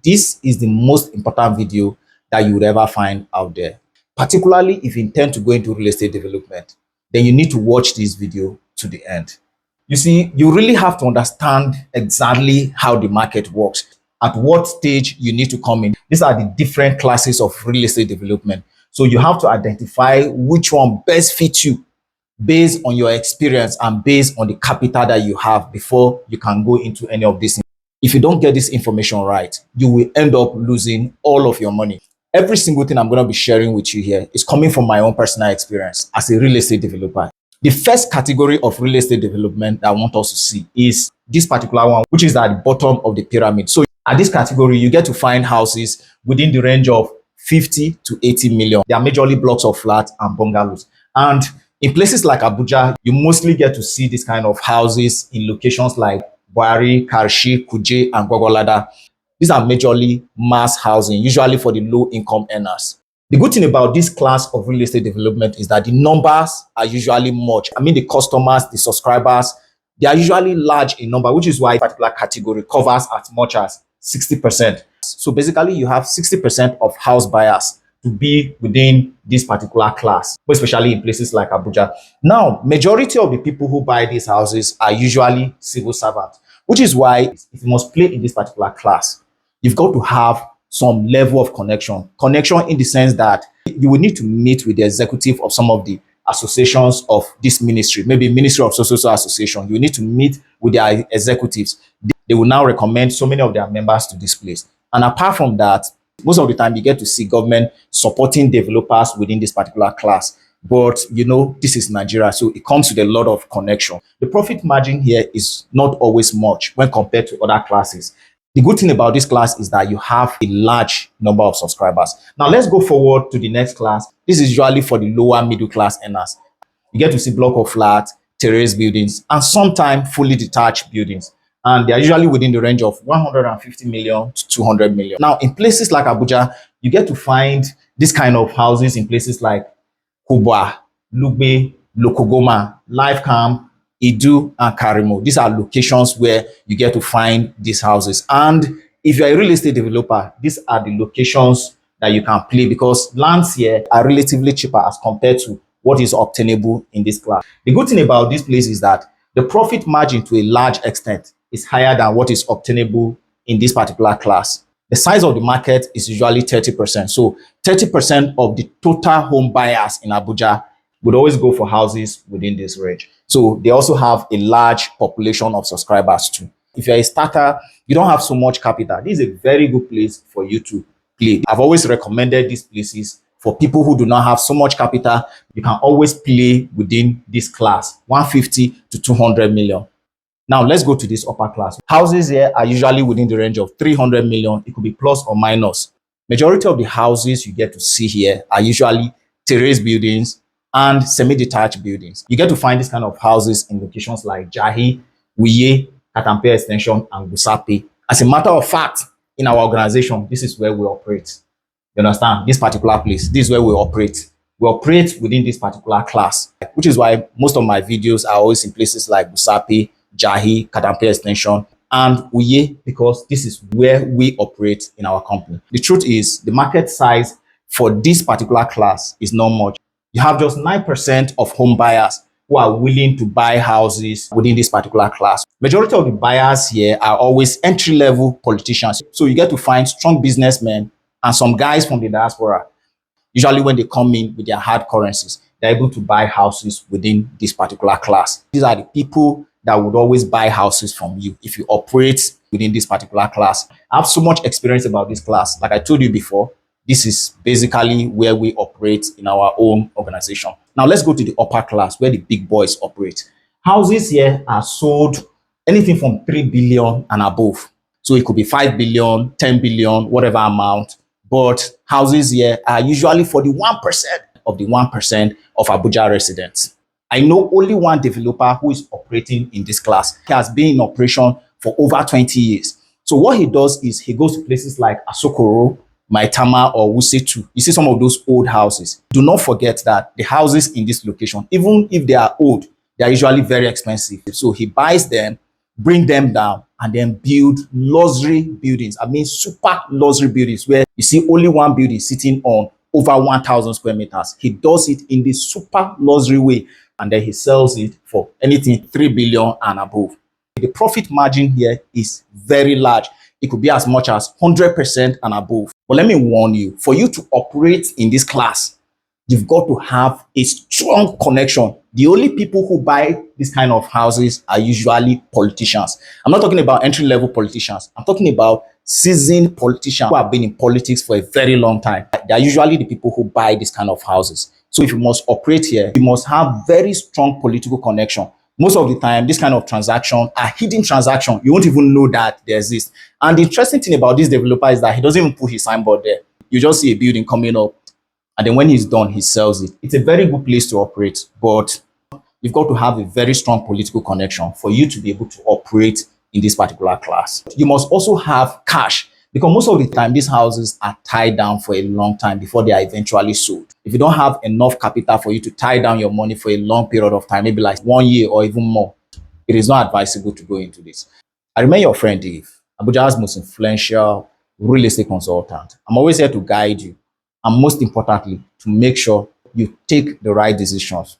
this is the most important video that you would ever find out there. Particularly if you intend to go into real estate development, then you need to watch this video to the end. You see, you really have to understand exactly how the market works, at what stage you need to come in. These are the different classes of real estate development. So you have to identify which one best fits you based on your experience and based on the capital that you have before you can go into any of this. If you don't get this information right, you will end up losing all of your money. Every single thing I'm going to be sharing with you here is coming from my own personal experience as a real estate developer. The first category of real estate development that I want us to see is this particular one, which is at the bottom of the pyramid. So at this category, you get to find houses within the range of 50 to 80 million. They are majorly blocks of flats and bungalows. And in places like Abuja, you mostly get to see this kind of houses in locations like Buhari, Karshi, Kuje, and Gwagwalada. These are majorly mass housing, usually for the low-income earners. The good thing about this class of real estate development is that the numbers are usually much. I mean, the customers, the subscribers, they are usually large in number, which is why a particular category covers as much as 60%. So basically, you have 60% of house buyers to be within this particular class, especially in places like Abuja. Now, majority of the people who buy these houses are usually civil servants, which is why if you must play in this particular class, you've got to have some level of connection. Connection in the sense that you will need to meet with the executive of some of the associations of this ministry, maybe Ministry of Social Association. You need to meet with their executives. They will now recommend so many of their members to this place. And apart from that, most of the time you get to see government supporting developers within this particular class. But you know, this is Nigeria, so it comes with a lot of connection. The profit margin here is not always much when compared to other classes. The good thing about this class is that you have a large number of subscribers. Now let's go forward to the next class. This is usually for the lower middle class earners. You get to see block of flats, terrace buildings, and sometimes fully detached buildings. And they are usually within the range of 150 million to 200 million. Now, in places like Abuja, you get to find this kind of houses in places like Kubwa, Lugbe, Lokogoma, Life Camp, Idu, and Karimo. These are locations where you get to find these houses. And if you're a real estate developer, these are the locations that you can play because lands here are relatively cheaper as compared to what is obtainable in this class. The good thing about this place is that the profit margin to a large extent is higher than what is obtainable in this particular class. The size of the market is usually 30%. So 30% of the total home buyers in Abuja would always go for houses within this range. So they also have a large population of subscribers too. If you're a starter, you don't have so much capital, this is a very good place for you to play. I've always recommended these places for people who do not have so much capital. You can always play within this class, 150 to 200 million. Now let's go to this upper class. Houses here are usually within the range of 300 million. It could be plus or minus. Majority of the houses you get to see here are usually terrace buildings and semi-detached buildings. You get to find this kind of houses in locations like Jahi, Wuye, Katampe Extension, and Gusape. As a matter of fact, in our organization, this is where we operate. You understand? This particular place, this is where we operate. We operate within this particular class, which is why most of my videos are always in places like Gusape, Jahi, Katampe Extension, and Wuye, because this is where we operate in our company. The truth is, the market size for this particular class is not much. You have just 9% of home buyers who are willing to buy houses within this particular class. Majority of the buyers here are always entry-level politicians. So you get to find strong businessmen and some guys from the diaspora. Usually when they come in with their hard currencies, they're able to buy houses within this particular class. These are the people that would always buy houses from you if you operate within this particular class. I have so much experience about this class. Like I told you before, this is basically where we operate in our own organization. Now let's go to the upper class where the big boys operate. Houses here are sold anything from 3 billion and above. So it could be 5 billion, 10 billion, whatever amount. But houses here are usually for the 1% of the 1% of Abuja residents. I know only one developer who is operating in this class. He has been in operation for over 20 years. So what he does is he goes to places like Asokoro, Maitama, or Wusetu. You see some of those old houses. Do not forget that the houses in this location, even if they are old, they are usually very expensive. So he buys them bring them down, and then build luxury buildings. I mean, super luxury buildings where you see only one building sitting on over 1,000 square meters. He does it in the super luxury way, and then he sells it for anything 3 billion and above. The profit margin here is very large. It could be as much as 100% and above. But let me warn you, for you to operate in this class, you've got to have a strong connection. The only people who buy this kind of houses are usually politicians. I'm not talking about entry-level politicians. I'm talking about seasoned politicians who have been in politics for a very long time. They are usually the people who buy this kind of houses. So if you must operate here, you must have very strong political connection. Most of the time, this kind of transaction are hidden transaction. You won't even know that they exist. And the interesting thing about this developer is that he doesn't even put his signboard there. You just see a building coming up, and then when he's done, he sells it. It's a very good place to operate, but you've got to have a very strong political connection for you to be able to operate in this particular class. You must also have cash, because most of the time, these houses are tied down for a long time before they are eventually sold. If you don't have enough capital for you to tie down your money for a long period of time, maybe like 1 year or even more, it is not advisable to go into this. I remain your friend Dave, Abuja's most influential real estate consultant. I'm always here to guide you, and most importantly, to make sure you take the right decisions.